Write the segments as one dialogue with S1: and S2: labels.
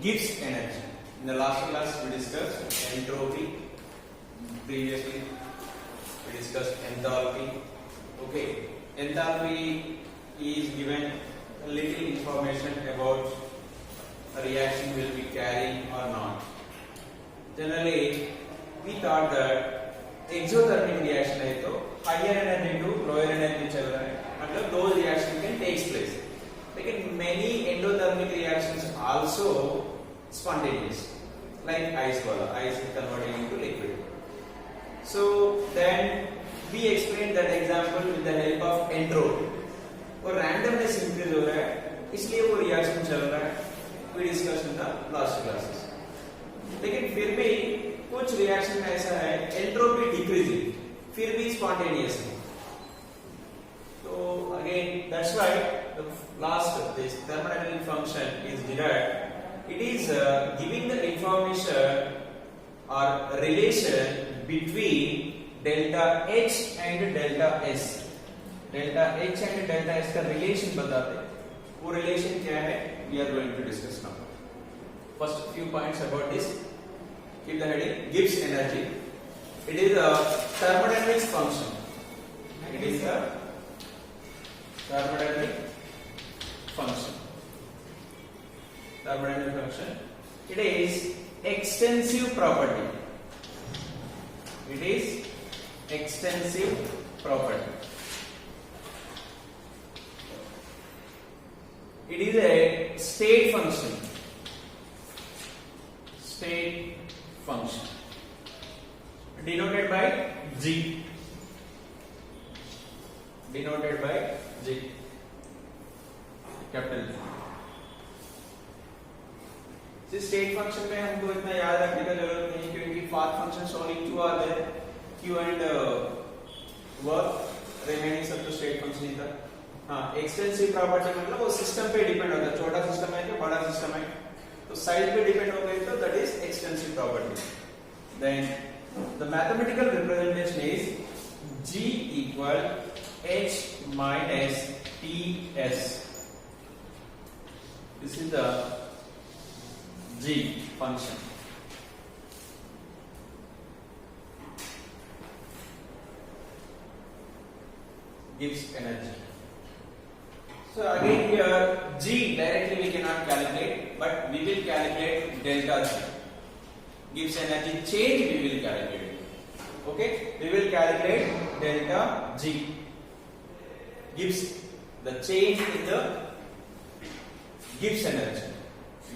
S1: gives energy. In the last class we discussed entropy. Previously we discussed enthalpy. Okay, enthalpy is given a little information about a reaction will be carrying or not. Generally, we thought that exothermic reaction है तो higher energy to lower energy चल रहा है, मतलब those reaction can takes place. लेकिन many endothermic reactions also spontaneous, like ice वाला, ice is converting into liquid. So then we explained that example with the help of entropy. और randomness increase हो रहा है, इसलिए वो reaction चल रहा है. We discussed in the last classes. लेकिन फिर भी कुछ reaction ऐसा है entropy decreasing, फिर भी spontaneous है. So again, that's why the last this thermodynamic function is derived. It is giving the information or relation between delta H and delta S. Delta H and delta S का relation बताते हैं. वो relation क्या है? We are going to discuss now. First few points about this. Keep the heading. Gives energy. It is a thermodynamic function. It is a thermodynamic function. Thermodynamic function. It is extensive property. It is extensive property. It is a state function. State function. Denoted by G. Denoted by G. Capital G. इस state function में हमको इतना याद रखने का जरूरत नहीं क्योंकि path functions only two are there, q and work, remaining सब तो स्टेट फंक्शन ही था. हाँ, एक्सटेंसिव प्रॉपर्टी मतलब वो सिस्टम पे डिपेंड होता है, छोटा सिस्टम है कि बड़ा सिस्टम है, तो साइज पे डिपेंड हो गई तो that is extensive property. Then the mathematical representation is g equal h minus ts. This is the G function. Gives energy. So again here G directly we cannot calculate, but we will calculate delta G. Gives energy change we will calculate. Okay, we will calculate delta G. Gives the change in the gives energy.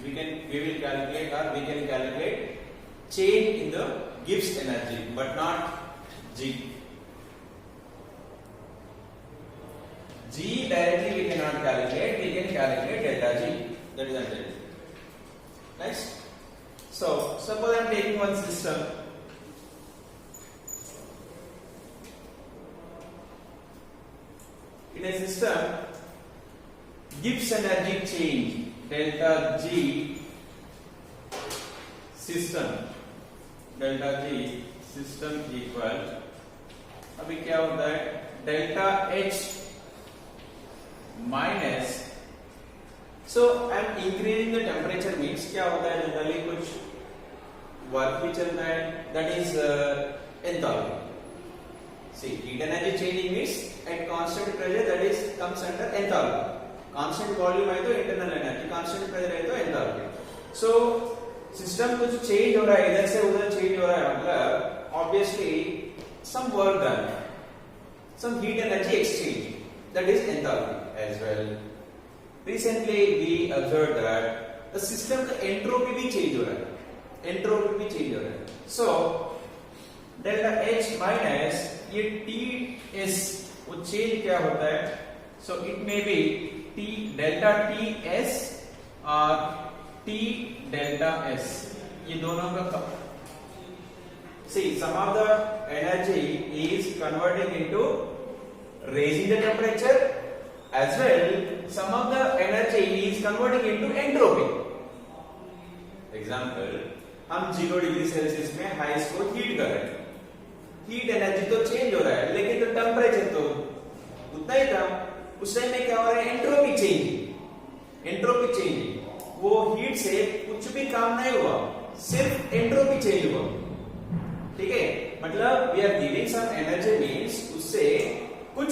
S1: We will calculate or we can calculate change in the Gibbs energy, but not G. G directly we cannot calculate, we can calculate delta G. That is understood. Next. So suppose I am taking one system. In a system, Gibbs energy change delta G system, delta G system equal, अभी क्या होता है delta H minus, so I am increasing the temperature means क्या होता है generally कुछ work भी चल रहा है, that is enthalpy. See, heat energy changing means at constant pressure, that is comes under enthalpy. Constant volume है तो इंटरनल एनर्जी, कांस्टेंट प्रेशर है तो एंथैल्पी. सो सिस्टम कुछ चेंज हो रहा है, इधर से उधर चेंज हो रहा है, मतलब obviously some work done, some heat energy exchange, that is enthalpy as well. Recently we observe that the system का एंट्रोपी भी चेंज हो रहा है, एंट्रोपी भी चेंज हो रहा है. सो डेल्टा H माइनस ये Ts वो चेंज क्या होता है, so it may be T delta Ts और T delta S, ये दोनों का see some of the energy is converting into raising the temperature as well, some of the energy is converting into entropy. Example, हम 0 degree Celsius में हाइस को heat कर रहे हैं, हीट एनर्जी तो चेंज हो रहा है लेकिन तो टेम्परेचर तो उतना ही था. उस टाइम में क्या हो रहा है, एंट्रोपी चेंज, एंट्रोपी चेंज. वो हीट से कुछ भी काम नहीं हुआ, सिर्फ एंट्रोपी चेंज हुआ। ठीक है, मतलब we are giving some energy means उससे कुछ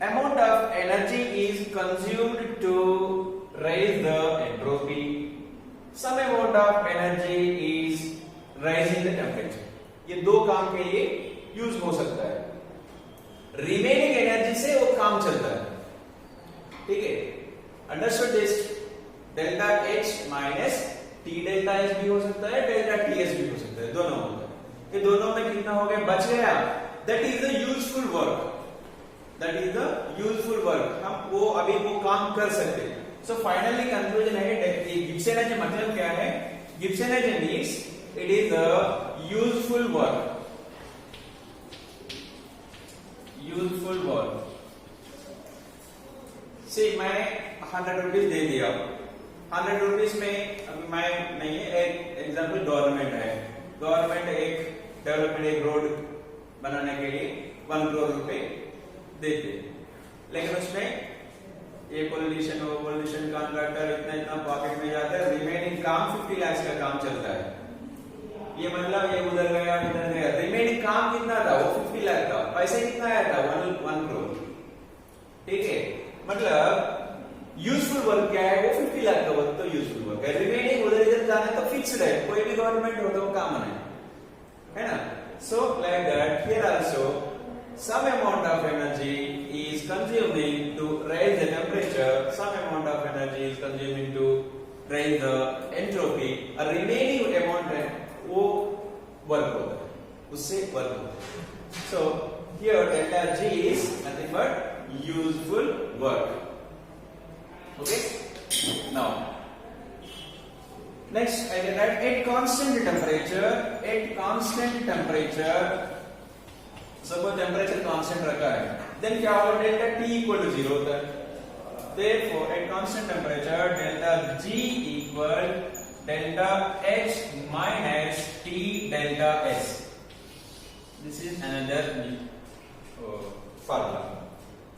S1: amount of energy is consumed to raise the entropy, some amount of energy is raising the temperature। ये दो काम के लिए यूज हो सकता है। रिमेनिंग एनर्जी से वो काम चलता है। ठीक है, understood this? Delta H minus T delta H भी हो सकता है, डेल्टा TS भी हो सकता है, दोनों होता है। ये दोनों में कितना हो गया, बच गया। That is the useful work, that is the useful work. हम वो अभी वो काम कर सकते हैं। So finally conclusion है गिब्सन एनर्जी मतलब क्या है? Gibson energy means it is a useful work, useful work। See मैं 100 रुपीज दे दिया, 100 रुपीज में अभी मैं नहीं है, एक एग्जाम्पल गवर्नमेंट है, गवर्नमेंट एक डेवलपमेंट एक रोड बनाने के लिए 1 करोड़ रुपए देते, लेकिन उसमें ये पॉलिटिशियन वो पॉलिटिशियन कॉन्ट्रैक्टर इतना इतना पॉकेट में जाता है, रिमेनिंग काम 50 लाख का काम चलता है। ये मतलब ये उधर गया इधर गया, रिमेनिंग काम कितना था, वो 50 लाख था, पैसे कितना आया था, 1 करोड़। ठीक है, मतलब यूजफुल वर्क क्या है, वो 50 लाख का वर्क तो यूजफुल वर्क है, रिमेनिंग उधर इधर जाना तो फिक्स्ड है, कोई भी गवर्नमेंट हो तो कॉमन है ना। So like that here also some amount of energy is consuming to raise the temperature, some amount of energy is consuming to raise the entropy, a remaining amount है वो work होता है, उससे work होता है। So here delta G is nothing but useful work। Okay, now next I can write at constant temperature, at constant temperature suppose temperature constant रखा है, then क्या होगा, डेल्टा T इक्वल टू 0 होता है। Therefore at constant temperature delta G equal delta H minus T delta S। This is another formula,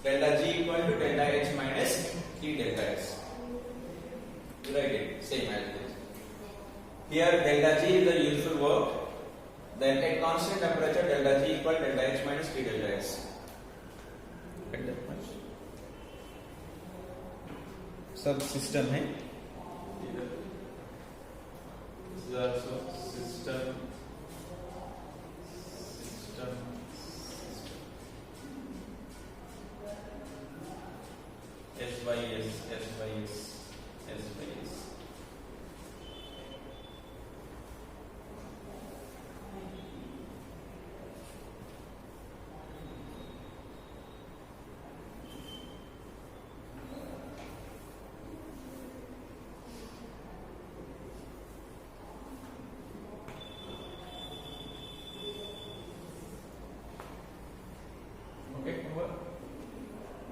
S1: delta G equal to delta H minus T delta S। Right it same as this. Here delta G is the useful work, then at constant temperature delta G equal delta H minus T delta S। Get that much? सब system है, this is also system S by S, S by S, S by S।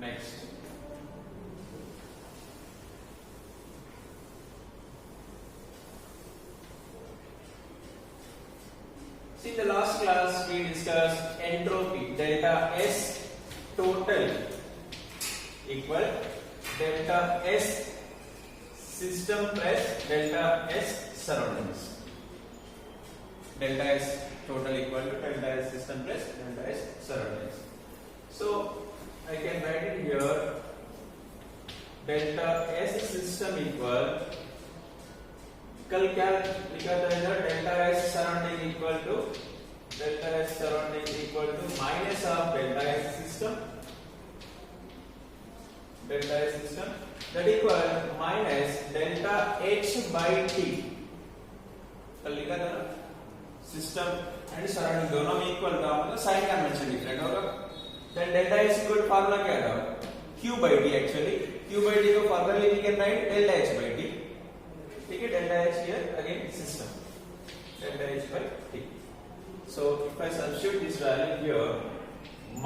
S1: Next, see in the last class we discussed entropy, delta S total equal delta S system plus delta S surroundings, delta S total equal to delta S system plus delta S surroundings। So I can write it here, delta S system equal, कल क्या लिखा था इधर, delta S surrounding equal to delta S surrounding equal to minus of delta S system, delta S system that equal minus delta H by T। कल लिखा था ना, system and surrounding दोनों में इक्वल था, मतलब साइन कन्वेंशन डिफरेंट होगा। Then delta S equal formula क्या था, Q by D actually, Q by D को formula we can write delta H by D। ठीक है, delta H here again system, delta H by T। So if I substitute this value here,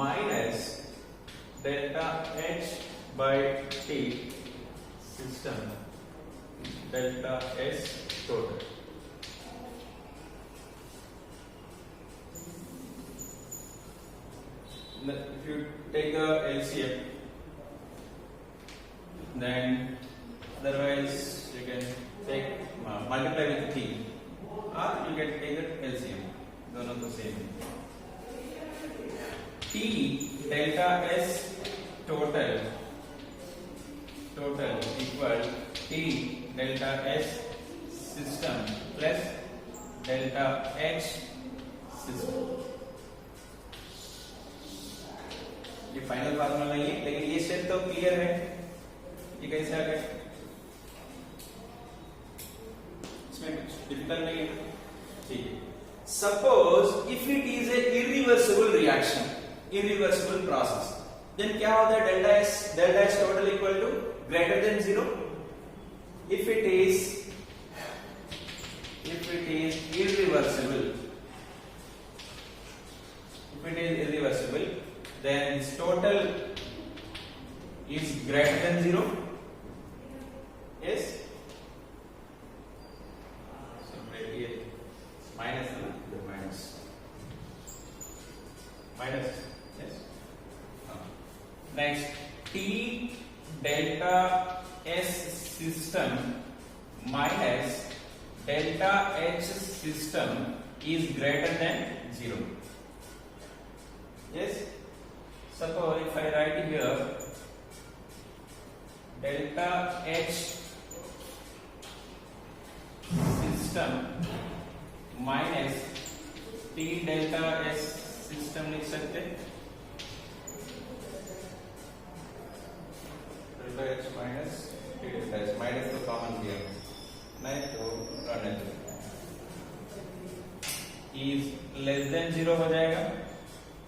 S1: minus delta H by T system delta S total। If you take the LCM, then otherwise you you can take multiply with t, or you can take the LCM. दोनों तो same है. T delta S total equal T delta S system plus delta H system. ये final formula नहीं है, लेकिन ये step तो clear है. ये कैसे आ गया? इसमें कुछ डिफिकल्ट नहीं है. ठीक है. Suppose if it is a irreversible reaction, irreversible process, then क्या होता है? delta S total equal to greater than 0. If it is irreversible, then its total is greater than 0. Yes. So here minus, minus. Yes. Next, T delta S system minus delta H system is greater than 0. Yes. Suppose if I write here delta H system minus T delta S system लिख सकते हैं. delta H minus T delta S, minus तो common दिया नहीं तो रहने दो. is less than 0 हो जाएगा.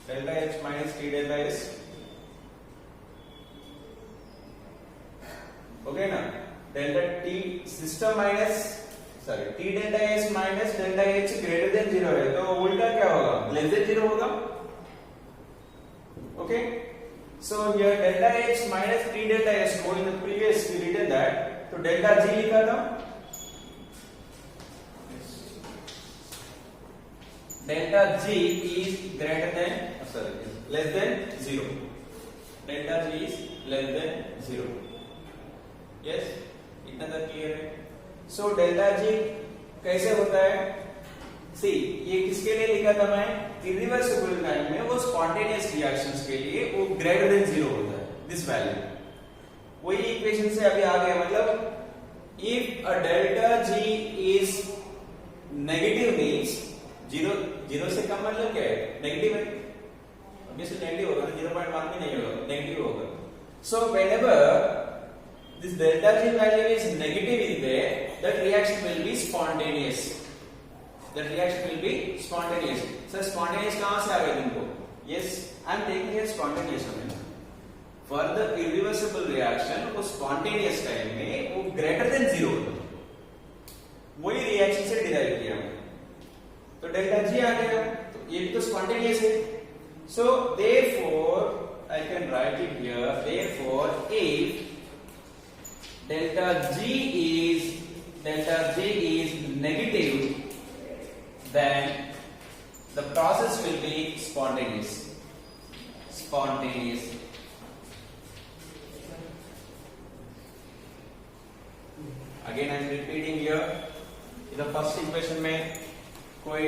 S1: delta H minus T delta S. Okay ना. delta T system minus T delta S minus delta H greater than 0 है, तो उल्टा क्या होगा? less than 0 होगा. Okay. So here delta H minus T delta S, को in the previous we written that, तो delta G लिखा था. delta G is greater than less than 0. delta G is less than 0. Yes, इतना तक clear है. So delta G कैसे होता है? See, ये किसके लिए लिखा था मैं? irreversible टाइम में वो spontaneous reactions के लिए वो greater than 0 होता है. This value. वही इक्वेशन से अभी आ गया. मतलब if a delta G is negative means 0 से कम मतलब क्या है? नेगेटिव है. obviously नेगेटिव होगा, 0.1 भी नहीं होगा, नेगेटिव होगा. So whenever this delta G value is negative in there, that reaction will be spontaneous. So spontaneous कहाँ से आ गया तुमको? Yes, I am taking here spontaneous only. For the irreversible reaction, वो spontaneous time में वो greater than 0 होता है. वही reaction से derive किया हमने. तो delta G आ गया, तो ये भी तो spontaneous है. So therefore I can write it here. Therefore, if delta G is negative, then the process will be spontaneous. Again I am repeating here. इधर फर्स्ट इक्वेशन में कोई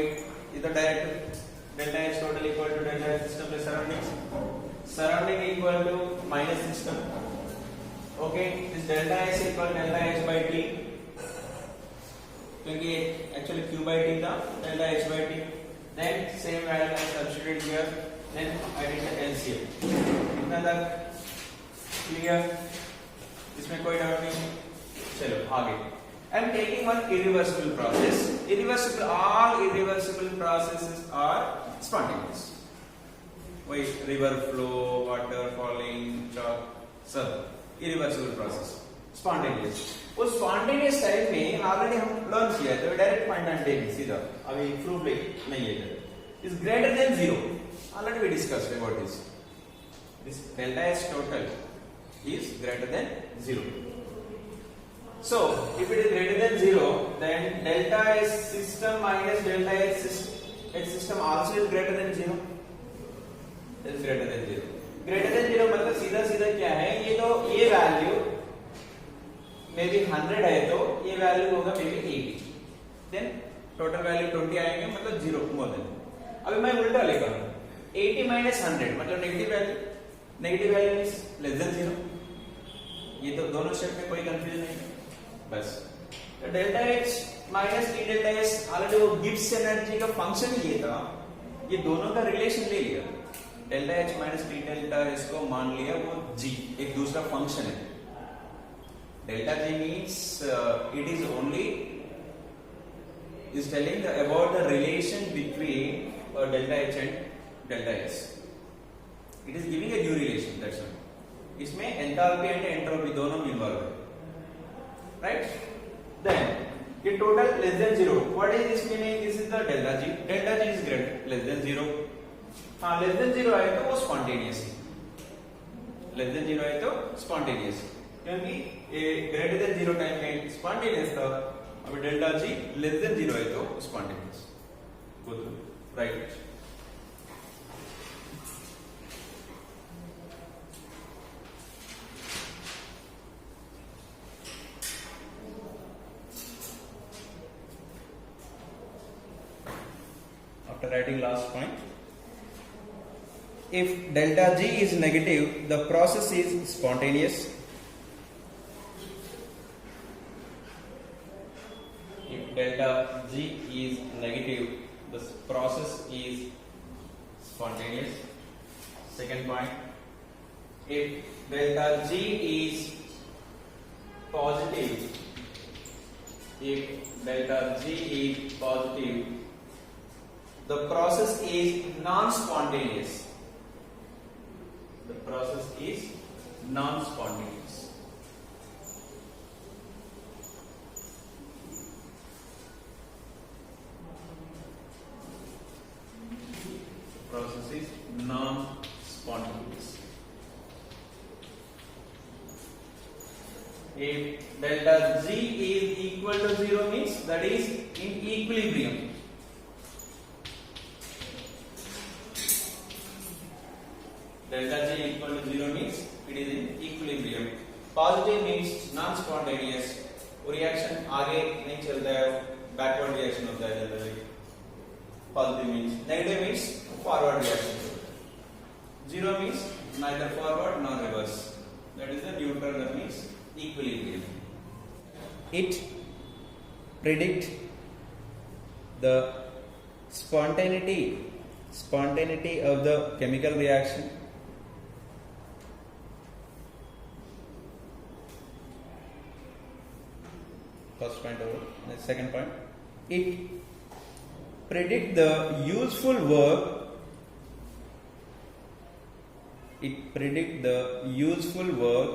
S1: इधर direct delta H total equal to delta H system plus surrounding equal to minus system. Okay, this delta S equal delta H by T, क्योंकि actually Q by T था, delta H by T. Then same value I substitute here. Then I did the LCM. इतना तक clear? इसमें कोई doubt नहीं. चलो आगे. I am taking one irreversible process. All irreversible processes are spontaneous. Wait, river flow, water falling, chalk, सब irreversible process, spontaneous. वो spontaneous type में ऑलरेडी हम लर्न किया है, तो डायरेक्ट फाइंड एंड टेक सीधा. अभी प्रूफ नहीं है. Is greater than 0. Already we discussed about this. This delta S total is greater than 0. So, if it is greater than 0, then delta S system minus delta H system also is greater than 0. It is greater than 0. Greater than 0 मतलब सीधा क्या है? ये तो ये value may be 100 है तो ये वैल्यू होगा may be 80, then total value 20 आएंगे, मतलब 0 मोर देन। अभी मैं उल्टा लेगा 80 माइनस 100 मतलब negative value, negative value means less than 0। ये तो दोनों स्टेप में कोई कंफ्यूजन नहीं है बस। तो delta H minus T delta S already वो गिब्स एनर्जी का फंक्शन ही ये था, ये दोनों का रिलेशन ले लिया। Delta H minus T delta S को मान लिया वो G एक दूसरा फंक्शन है। Delta G means it is only is telling about the relation between delta H and delta S. It is giving a new relation, that's all. इसमें enthalpy and entropy दोनों involved है, right? Then ये total less than 0. What is this meaning? This is the delta G. Delta G is greater less than 0. हाँ less than 0 आए तो वो spontaneous है. Less than 0 आए तो spontaneous, क्योंकि ये greater than 0 टाइम में spontaneous था। अब डेल्टा G लेस देन 0 है तो spontaneous. Go through right. After writing last point, if delta G is negative, the process is spontaneous. Delta G is negative, the process is spontaneous. Second point, if delta G is positive, if delta G is positive, the process is non-spontaneous. The process is non-spontaneous. Process is non-spontaneous. If delta G is equal to 0 means that is in equilibrium. Delta G equal to 0 means it is in equilibrium. Positive means non-spontaneous. Reaction आगे नहीं चलता है, backward reaction होता है generally. Positive means, negative means forward reaction. 0 means neither forward nor reverse. That is the neutral, that means equilibrium. It predicts the spontaneity of the chemical reaction. First point over. The second point, it predict the useful work. It predict the useful work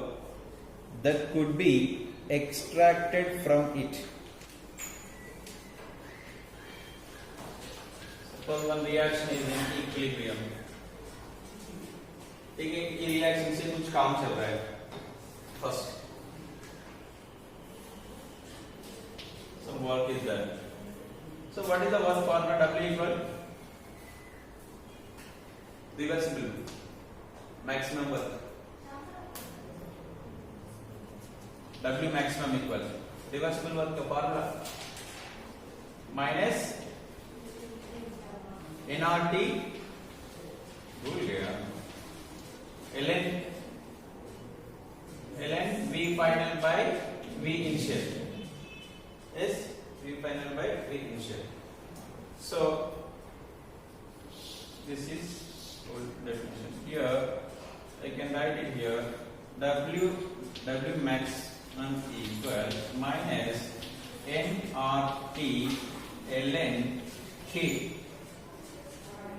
S1: that could be extracted from it. Suppose one reaction is in equilibrium. ठीक है, ये reaction से कुछ काम चल रहा है। First, some work is done. So what is the work formula? W equal reversible maximum work. W maximum equal reversible work का formula minus nRT, भूल गया, ln V final by V initial. Yes, V final by V initial. So this is old definition. Here I can write it here. W maximum equal minus nRT ln K.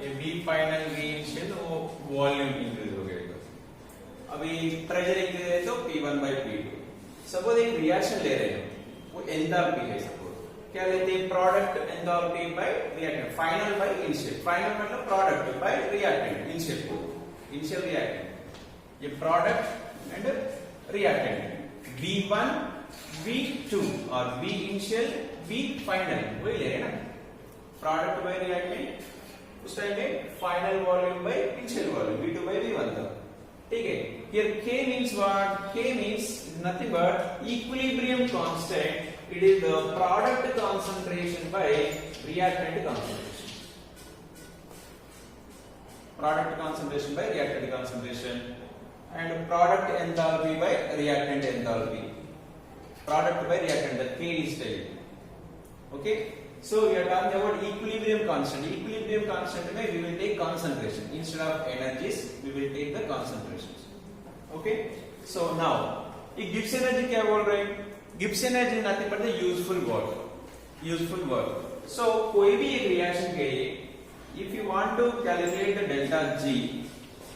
S1: ये V final V initial वो volume increase हो गया। अभी pressure increase है तो P1 by P2। Suppose एक reaction ले रहे हैं, वो एंथैल्पी है। सपोज क्या लेते हैं, product enthalpy by reactant, final by initial. Final मतलब product by reactant, initial reactant. ये product and reactant V1 V2 और V इनिशियल V फाइनल वही ले रहे हैं ना। प्रोडक्ट बाय रिएक्टेंट उस टाइम में final volume by initial volume V2 by V1 था। ठीक है, here K means what? K means is nothing but equilibrium constant. It is the product concentration by reactant concentration. Product concentration by reactant concentration, and product enthalpy by reactant enthalpy. Product by reactant, the K is telling. Okay. So we are talking about equilibrium constant. Equilibrium constant में we will take concentration instead of energies. We will take the concentrations. Okay. So now, ये Gibbs energy क्या बोल रहे हैं? Gibbs energy nothing but the useful work. Useful work. So कोई भी एक reaction के लिए, if you want to calculate the delta G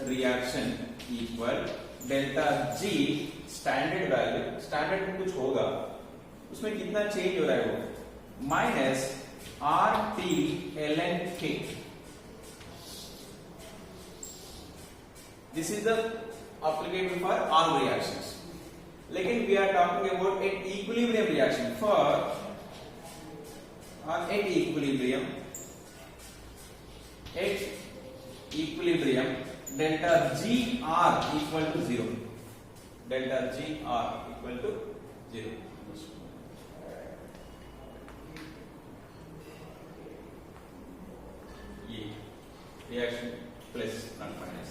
S1: reaction equal delta G standard value. Standard में कुछ होगा, उसमें कितना change हो रहा है वो? Minus RT ln K. This is the applicable for all reactions. लेकिन we are talking about an equilibrium reaction. For on at equilibrium, delta G R equal to 0. Delta G R equal to 0. Reaction plus not minus.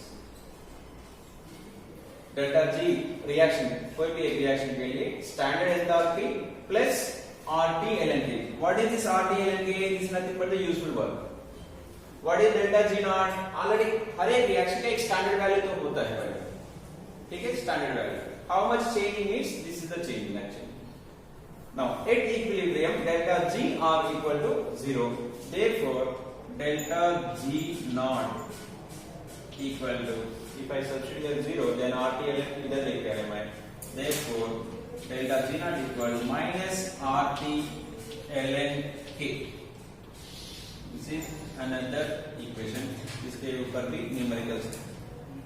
S1: Delta G reaction, कोई भी एक reaction के लिए standard enthalpy plus RT ln K. What is this RT ln K? This is nothing but the useful work. What is delta G naught? Already हर एक reaction का एक standard value तो होता है भाई, ठीक है? Standard value. How much changing is? This is the changing actually. Now at equilibrium, delta G R equal to 0. Therefore delta G naught equal to, if I substitute 0, then RT ln इधर लेके आया मैं. Therefore delta G naught equal to minus RT ln K. This is another equation. इसके ऊपर भी numericals है.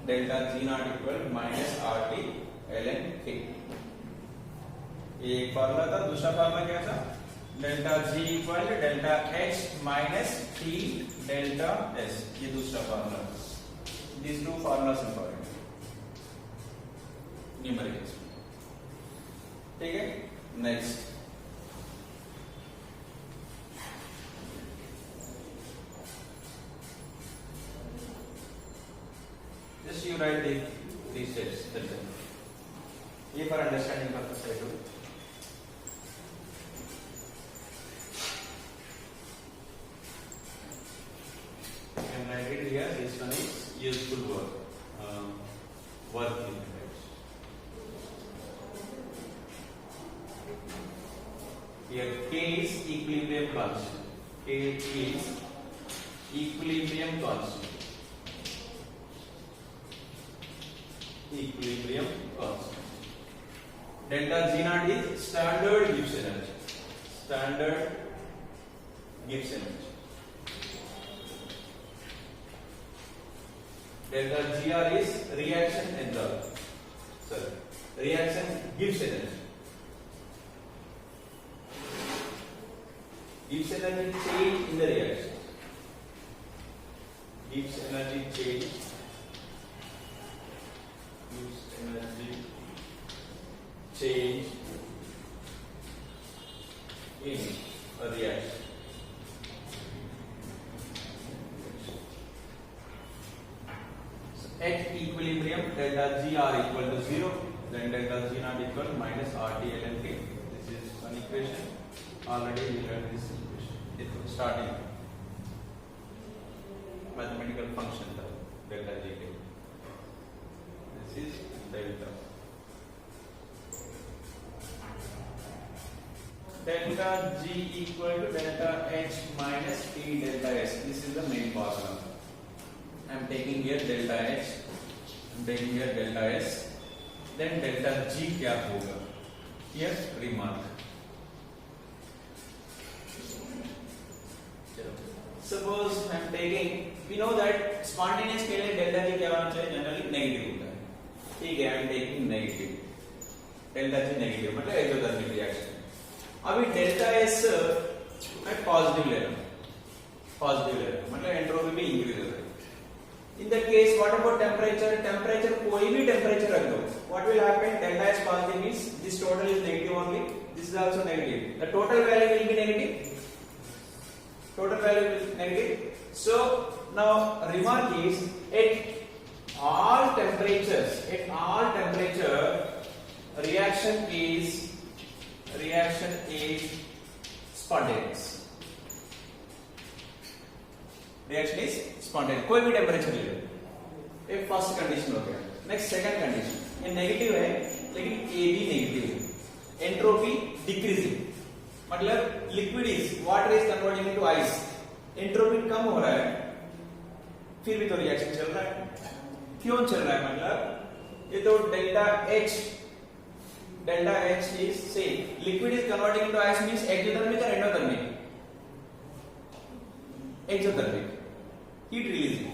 S1: Delta G naught equal to minus RT ln K. ये एक फार्मूला था. दूसरा फार्मूला क्या था? Delta G equal to delta H minus T delta S. ये दूसरा formula. These two formulas important. Numericals. ठीक है? Next. Just you write these steps. That's it. ये for understanding purpose I do. This one is useful work. Work units. Here K is equilibrium constant. K is equilibrium constant. Equilibrium constant. Delta G naught is standard Gibbs energy. Standard Gibbs energy. Delta Gr is reaction enthalpy. Sorry, reaction Gibbs energy. Gibbs energy change in the reaction. Gibbs energy change. Gibbs energy change in a reaction. At equilibrium, delta Gr equal to 0, then delta G naught equal to minus RT ln K. This is one equation. Already we learned this equation. It was starting mathematical function delta Gk. This is delta. Delta G equal to delta H minus T delta S. This is the main formula. I am taking here delta H, I am taking here delta S, then delta G क्या होगा? Here remark. Suppose I am taking, we know that spontaneous के लिए delta G क्या होना चाहिए? Generally negative होता है. ठीक है, I am taking negative. Delta G negative मतलब exothermic reaction. अभी delta S मैं positive ले रहा हूँ. Positive ले रहा हूँ मतलब entropy भी increase हो रहा है. In that case, what about temperature? Temperature कोई भी temperature रख दो. What will happen? Delta S positive means this total is negative only. This is also negative. The total value will be negative. Total value will be negative. So now remark is at all temperatures, reaction is spontaneous. Reaction is spontaneous. कोई भी temperature ले लो. ये first condition हो गया. Next second condition, ये negative है लेकिन A भी नेगेटिव है. एंट्रोपी डिक्रीजिंग, मतलब liquid is water is converting into ice. Entropy कम हो रहा है, फिर भी तो रिएक्शन चल रहा है. क्यों चल रहा है? मतलब ये तो डेल्टा एच इज से liquid is converting into ice means exothermic और एंडोथर्मिक. Exothermic heat releasing.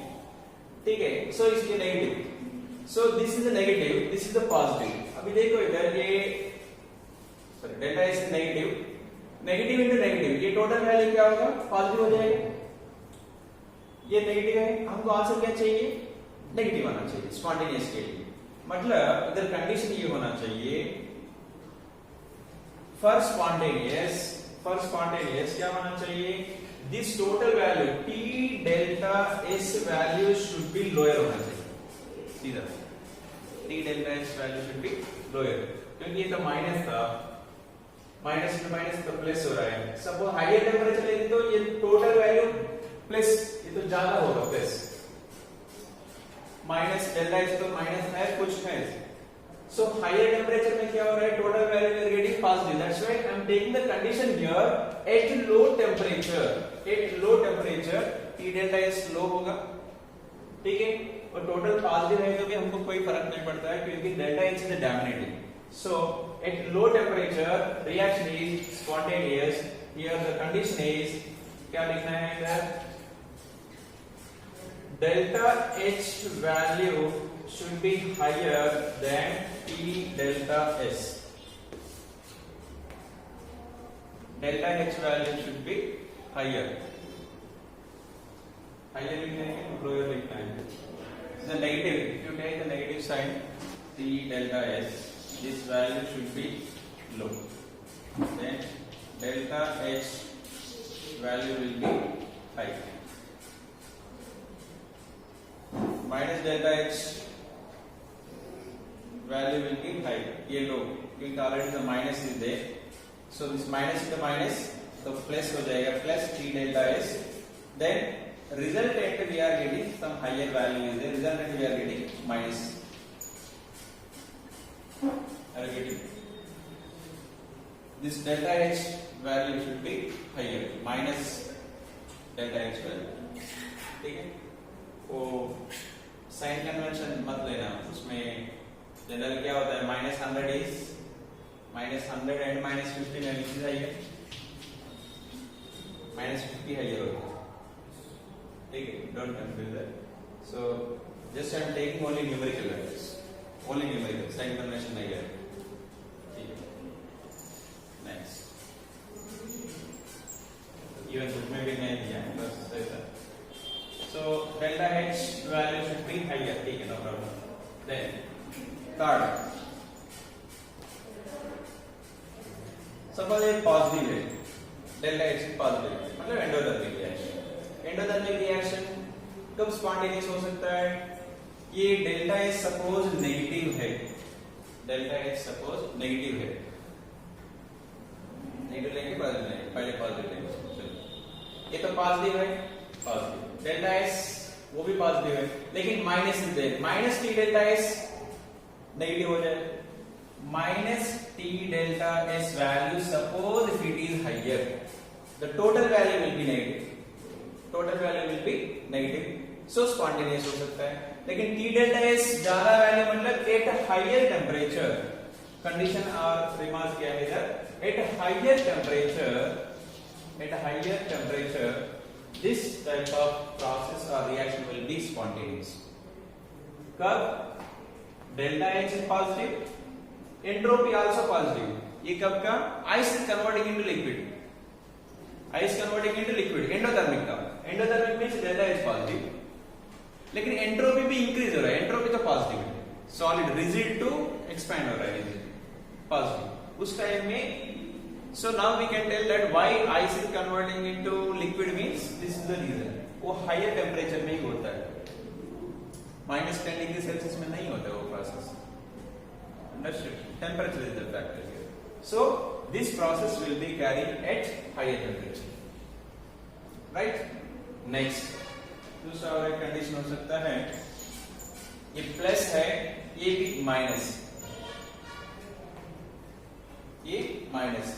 S1: ठीक है, सो इसलिए negative. So this is the negative, this is the positive. अभी देखो इधर ये sorry delta is negative, negative into negative, ये टोटल वैल्यू क्या होगा? पॉजिटिव हो जाएगा. ये नेगेटिव है, हमको आंसर क्या चाहिए? नेगेटिव आना चाहिए स्पॉन्टेनियस के लिए. मतलब इधर कंडीशन ये होना चाहिए फॉर स्पॉन्टेनियस क्या होना चाहिए? This total value T delta S value should be lower होना चाहिए. सीधा T delta S value should be lower, क्योंकि ये तो माइनस था, माइनस में माइनस तो प्लस हो रहा है. सपोज हायर टेम्परेचर लेंगे तो ये टोटल वैल्यू प्लस, ये तो ज्यादा होगा प्लस. माइनस डेल्टा एच तो माइनस है, कुछ है. So higher temperature में क्या हो रहा है? Total value is getting positive. That's why I am taking the condition here at low temperature. At low temperature T delta S low होगा, ठीक है. और टोटल पॉजिटिव है तो भी हमको कोई फर्क नहीं पड़ता है क्योंकि delta H is dominating. So at low temperature reaction is spontaneous. Here the condition is क्या लिखना है इधर? Delta H value should be higher than T delta S. Delta H value should be higher. Higher लिखना है, lower लिखना है. The negative, if you take the negative sign, T delta S, this value should be low. Then delta H value will be high. Minus delta H value will be high. ये low, क्योंकि already the minus is there. So this minus into minus, तो plus हो जाएगा, plus T delta S. Then resultant we are getting some higher value is there. Resultant we are getting minus. Are you getting? This delta H value should be higher. Minus delta H value. ठीक है? वो sign convention मत लेना, उसमें general क्या होता है? -100 is -100 and -50 में लिखी जाएगी, -50 हायर होता है. ठीक है, don't confuse that. So just I am taking only numerical values, only numerical, sign convention नहीं है. ठीक है, नेक्स्ट इवन बुक में भी नहीं दिया है, बस ऐसा. So delta H value should be higher. ठीक है, no problem. Then third, suppose ये positive है, delta H positive है, मतलब एंडोथर्मिक रिएक्शन. एंडोथर्मिक रिएक्शन कब स्पॉन्टेनियस हो सकता है? ये delta H सपोज नेगेटिव है, delta H सपोज नेगेटिव है. नेगेटिव लेंगे पॉजिटिव लेंगे, पहले पॉजिटिव लेंगे. ये तो पॉजिटिव है, पॉजिटिव. डेल्टा एस वो भी पॉजिटिव है, लेकिन minus is there. Minus T delta S negative हो जाए. Minus T delta S value suppose if it is higher, the total value will be negative. Total value will be negative, so spontaneous हो सकता है. लेकिन T delta S ज्यादा value मतलब at higher temperature. Condition और remark क्या है इधर? At higher temperature this type of process or reaction will be spontaneous. Curve delta H is positive, entropy also positive. ये कब का? Ice is converting into liquid. Ice converting into liquid. Endothermic का. Endothermic means delta H positive. लेकिन entropy भी increase हो रहा है, entropy तो पॉजिटिव है, सॉलिड रिजिड टू एक्सपैंड हो रहा है, रिजिड पॉजिटिव उस टाइम में. So now we can tell that why ice is converting into liquid means this is the reason. वो हायर टेम्परेचर में ही होता है, -10 डिग्री सेल्सियस में नहीं होता है वो process. Understood? Temperature is the factor here. So this process will be carried at higher temperature. Right? Next, दूसरा और एक कंडीशन हो सकता है, ये प्लस है, ये भी माइनस, ये माइनस.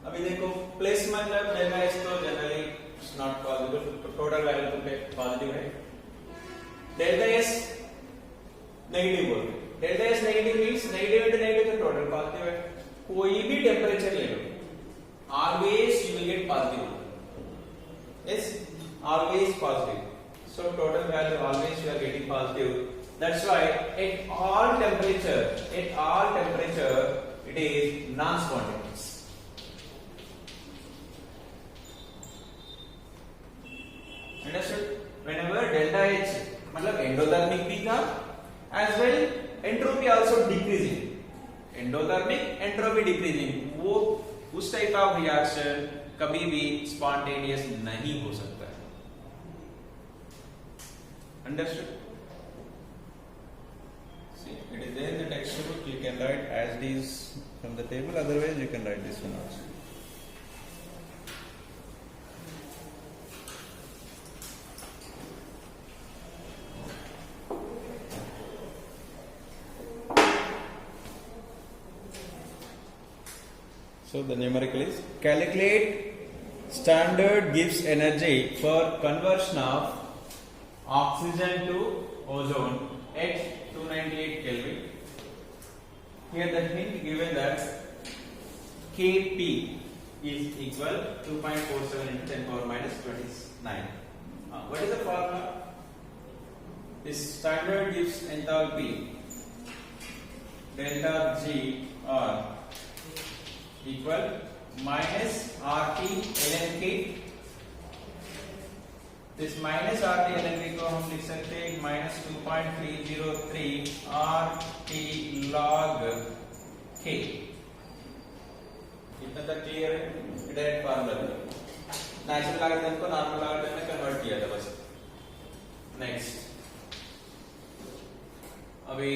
S1: अभी देखो प्लस मतलब डेल्टा एस तो जनरली इट्स नॉट पॉसिबल, तो टोटल वैल्यू तो पॉजिटिव है. डेल्टा एस नेगेटिव बोल, delta S negative means negative into negative तो टोटल पॉजिटिव है. कोई भी टेम्परेचर ले लो, always you will get positive. Yes, always positive. So total value always you are getting positive. That's why at all temperature it is non-spontaneous. Understood? Whenever delta H मतलब endothermic भी था, as well entropy also decreasing. Endothermic, entropy decreasing. वो उस type का reaction कभी भी spontaneous नहीं हो सकता. Understood? See, it is there in the textbook. You can write as it is from the table. Otherwise, you can write this one also. So the numerical is calculate standard Gibbs energy for conversion of oxygen to ozone at 298 Kelvin. Here the hint given that Kp is equal to 2.47 into 10 power minus 29. What is the formula? This standard gives enthalpy delta G R equal minus RT ln K. This minus RT ln K को हम लिख सकते हैं minus 2.303 RT log K. इतना तक clear है? Direct formula है. Natural logarithm को नॉर्मल लॉगरिथम में कन्वर्ट किया था बस. नेक्स्ट, अभी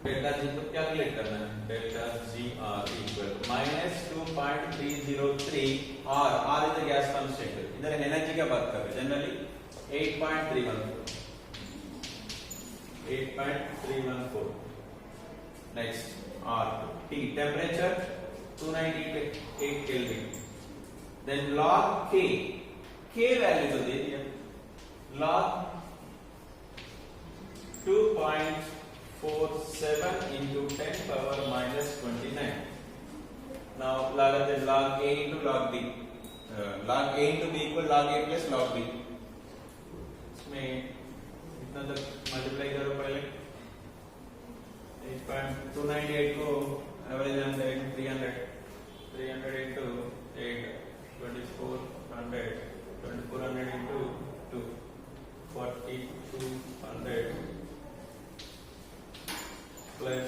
S1: डेल्टा जी को कैलकुलेट करना है. Delta G R equal minus 2.303 R is the gas constant. इधर एनर्जी का बात कर रहे हैं, generally 8.314. Next R T temperature 298 kelvin. Then log के वैल्यू तो दे दिया, log 2.47 into 10 power minus 29. Now log of the log a into log b. Log a into b equal log a plus log b. इसमें इतना तक multiply करो पहले. 8.298 को एवरेज हम करेंगे 300 into 8 2400 into 2 4200 plus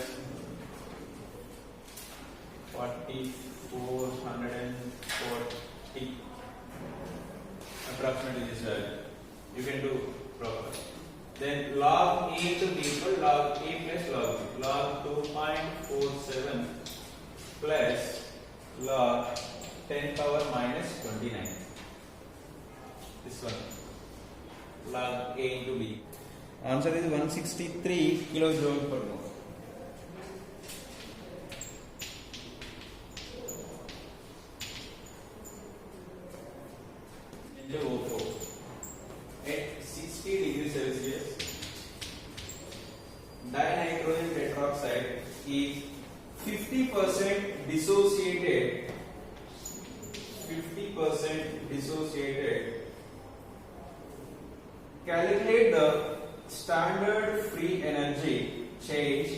S1: 4440 approximately this value. You can do proper. Then log a to b equal log a plus log b. Log 2.47 plus log 10 power minus 29. This one. Log a into b. Answer is 163 kilojoule per mole. O4 at 60 degrees Celsius, dinitrogen tetroxide is 50% dissociated. 50% dissociated. Calculate the standard free energy change.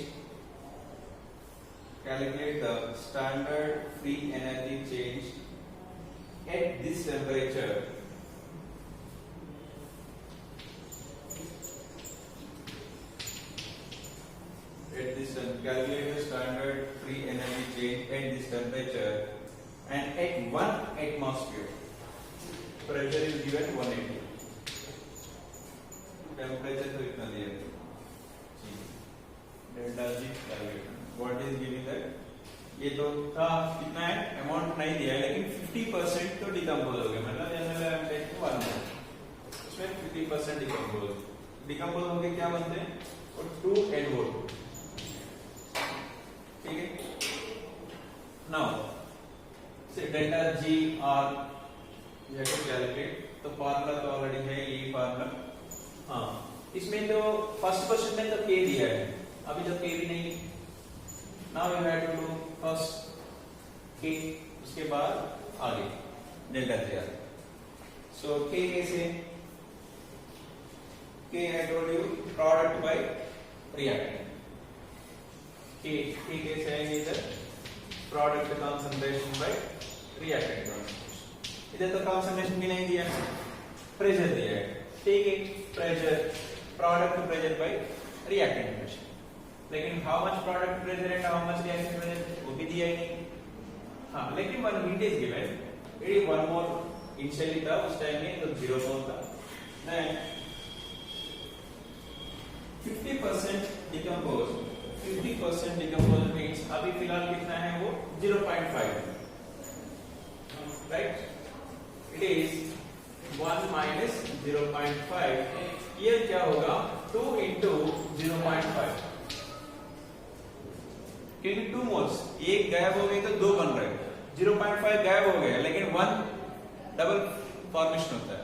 S1: Calculate the standard free energy change at this temperature is temperature and at 1 atmosphere pressure is given 180. Temperature तो इतना दिया है, delta ji what is giving that. ये तो था कितना है, amount नहीं दिया है लेकिन 50% तो डिकम्पोज हो गया, मतलब जनरल आई एम टेकिंग 1 मोल, उसमें 50% डिकम्पोज हो गए, क्या बनते हैं और 2 NO2, ठीक है। नाउ से delta G R you have to calculate, तो फार्मूला तो ऑलरेडी है, ये फार्मूला। हाँ, इसमें तो फर्स्ट क्वेश्चन में तो के दिया है, अभी तो के भी नहीं। Now you have to do first K, उसके बाद आगे डेल्टा जी आर। सो के कैसे, के I told you product by reactant, के कैसे आएंगे इधर, product concentration bye reactant concentration. इधर तो कंसंट्रेशन भी नहीं दिया, प्रेशर दिया है, ठीक है, pressure product pressure by reactant pressure, लेकिन how much product pressure and how much reactant pressure वो भी दिया ही नहीं। हाँ, लेकिन वन हीट इज गिवन, ये 1 मोल इनिशियली था, उस टाइम में तो 0 मोल था, देन 50% डिकम्पोज, 50% डिकम्पोज मींस अभी फिलहाल कितना है वो 0.5, राइट, इट इज 1 minus 0.5, ये क्या होगा 2 into 0.5, क्योंकि 2 मोल्स, एक गायब हो गई तो 2 बन रहे, 0.5 गायब हो गया लेकिन 1 डबल फॉर्मेशन होता है,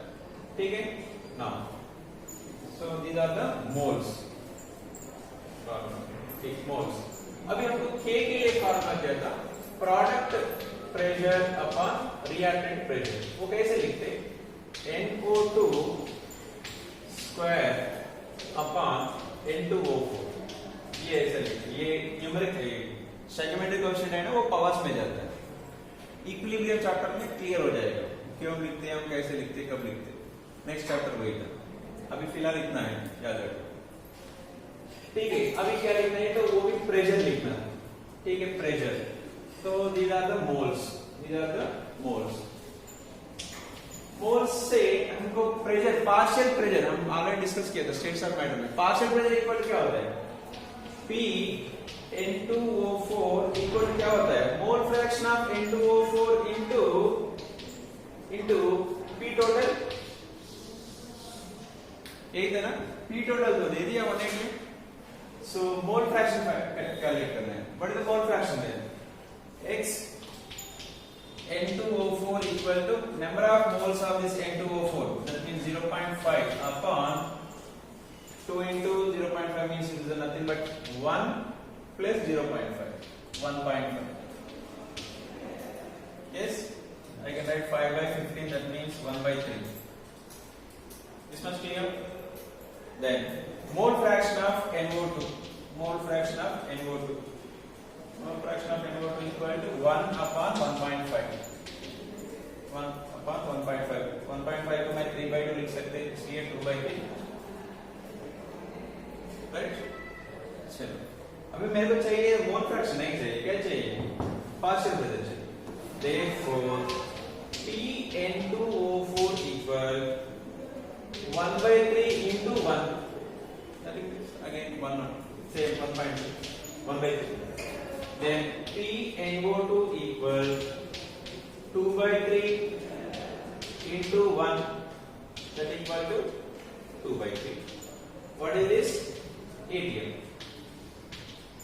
S1: ठीक है। Now so these are the moles, ठीक, मोल्स। अभी हमको के लिए फॉर्मूला क्या था, product pressure upon reactant pressure, वो कैसे लिखते, NO2 स्क्वायर अपॉन N2O4, ये ऐसे लिखते, ये न्यूमेरिक सेगमेंटल कोएफिशिएंट है ना, वो पावर्स में जाता है। इक्विलिब्रियम चैप्टर में क्लियर हो जाएगा क्यों लिखते हैं हम, कैसे लिखते हैं, कब लिखते हैं, नेक्स्ट चैप्टर वही था। अभी फिलहाल इतना है, याद रखो, ठीक है। अभी क्या लिखना है, तो वो भी प्रेशर लिखना है, ठीक है, प्रेशर। तो these are the moles, these are the moles. Moles से हमको प्रेशर, पार्शियल प्रेशर हम ऑलरेडी डिस्कस किया था स्टेट्स ऑफ मैटर में, पार्शियल प्रेशर इक्वल क्या होता है, P N2O4 इक्वल क्या होता है, mole fraction of N2O4 into P total, यही था ना, P टोटल तो दे दिया 180, सो मोल फ्रैक्शन कैलकुलेट करना है, what is the mole fraction then, X N2O4 equal to number of moles of this N2O4, that means 0.5 upon 2 into 0.5 means it is nothing but 1 plus 0.5, 1.5. Yes, I can write 5 by 15, that means 1 by 3. This much clear? Then mole fraction of NO2, mole fraction of NO2. Mole fraction of NO2 equal to 1 upon 1.5. 1 upon 1.5. 1.5 को मैं 3 by 2 लिख सकते हैं, इसलिए 2 by 3. Right? चलो, अभी मेरे को चाहिए मोल फ्रैक्शन, नहीं चाहिए, क्या चाहिए, पार्शियल प्रेशर चाहिए। Therefore, PN2O4 equal 1 by 3 into 1. Nothing again 1 say 1.2, 1 by 3. Then PNO2 equal 2 by 3 into 1, that equal to 2 by 3. What is this? ATM.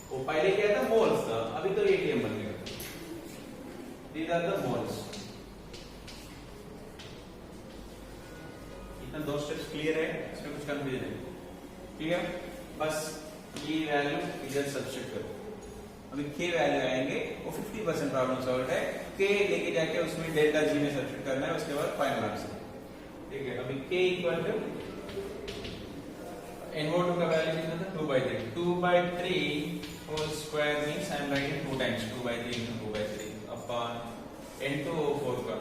S1: वो पहले क्या था, मोल्स था, अभी तो ATM बन गया। These are the moles. इतना 2 स्टेप्स क्लियर है, इसमें कुछ कंफ्यूजन है, ठीक है। बस ये वैल्यू इधर सब्स्टिट्यूट करो, अभी k वैल्यू आएंगे, वो 50% प्रॉब्लम सॉल्व है। k लेके जाके उसमें डेल्टा g में सब्स्टिट्यूट करना है, उसके बाद फाइनल आंसर, ठीक है। अभी k इक्वल टू NO2 का वैल्यू कितना था, 2 by 3. 2 by 3 whole square means I am writing 2 times 2 by 3 into 2 by 3 upon N2O4 का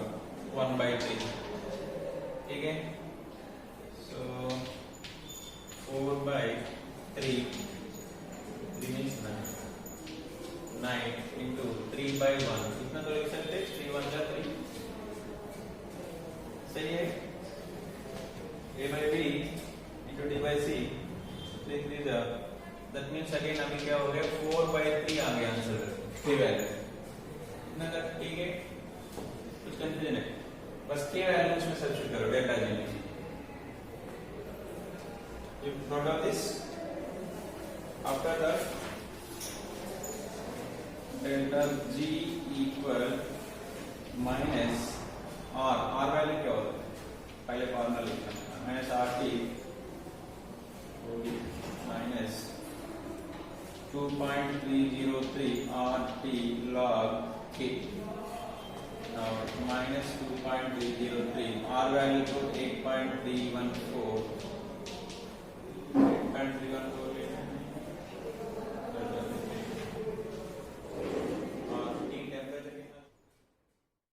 S1: 1 by 3, ठीक है। So 4 by 3 means 9 into 3 3/1 इतना तो लिख सकते हैं 3 1 जा 3 सही है a by b into d by c 3 3 जा दैट मींस अगेन अभी क्या हो गया 4/3 आ गया आंसर के वैल्यू इतना तक ठीक है कुछ कंफ्यूजन है बस के वैल्यू में सब्स्टिट्यूट करो डेल्टा g में you note of this after that delta g equal minus r value क्या होता है पहले फॉर्मूला लिखना minus rt minus 2.303 rt log k now minus 2.303 r value to 8.314 8.314